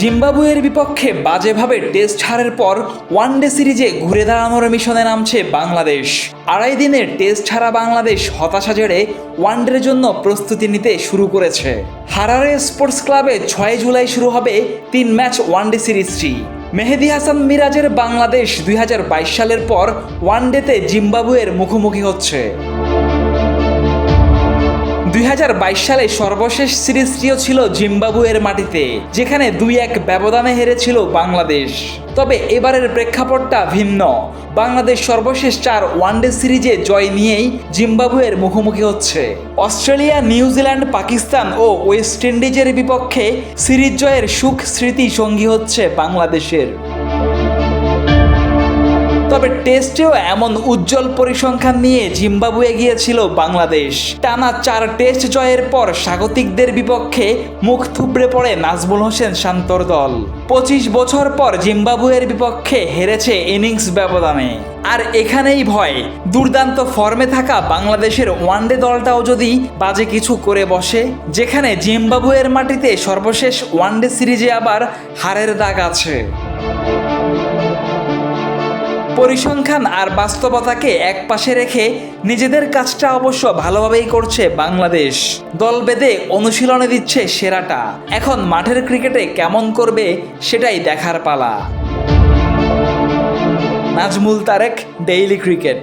জিম্বাবুয়ের বিপক্ষে বাজেভাবে টেস্ট হারের পর ওয়ানডে সিরিজে ঘুরে দাঁড়ানোর মিশনে নামছে বাংলাদেশ। 2.5 দিনের টেস্ট হারা বাংলাদেশ হতাশা জেড়ে ওয়ানডের জন্য প্রস্তুতি নিতে শুরু করেছে। হারারে স্পোর্টস ক্লাবে 6 জুলাই শুরু হবে 3 ম্যাচ ওয়ানডে সিরিজটি। মেহেদী হাসান মিরাজের বাংলাদেশ 2022 সালের পর ওয়ানডেতে জিম্বাবুয়ের মুখোমুখি হচ্ছে। 2022 সালে সর্বশেষ সিরিজটিও ছিল জিম্বাবুয়ের মাটিতে, যেখানে 2-1 ব্যবধানে হেরেছিল বাংলাদেশ। তবে এবারের প্রেক্ষাপটটা ভিন্ন। বাংলাদেশ সর্বশেষ 4 ওয়ানডে সিরিজে জয় নিয়েই জিম্বাবুয়ের মুখোমুখি হচ্ছে। অস্ট্রেলিয়া, নিউজিল্যান্ড, পাকিস্তান ও ওয়েস্ট ইন্ডিজের বিপক্ষে সিরিজ জয়ের সুখ স্মৃতি সঙ্গী হচ্ছে বাংলাদেশের। তবে টেস্টেও এমন উজ্জ্বল পরিসংখ্যান নিয়ে জিম্বাবুয়ে গিয়েছিল বাংলাদেশ। টানা 4 টেস্ট জয়ের পর স্বাগতিকদের বিপক্ষে মুখ থুবড়ে পড়ে নাজমুল হোসেন শান্তর দল। 25 বছর পর জিম্বাবুয়ের বিপক্ষে হেরেছে ইনিংস ব্যবধানে। আর এখানেই ভয়, দুর্দান্ত ফর্মে থাকা বাংলাদেশের ওয়ানডে দলটাও যদি বাজে কিছু করে বসে, যেখানে জিম্বাবুয়ের মাটিতে সর্বশেষ ওয়ানডে সিরিজে আবার হারের দাগ আছে। পরিসংখ্যান আর বাস্তবতাকে একপাশে রেখে নিজেদের কাজটা অবশ্য ভালোভাবেই করছে বাংলাদেশ। দল বেঁধে অনুশীলনে দিচ্ছে সেরাটা। এখন মাঠের ক্রিকেটে কেমন করবে সেটাই দেখার পালা। Najmul Tarek, daily cricket.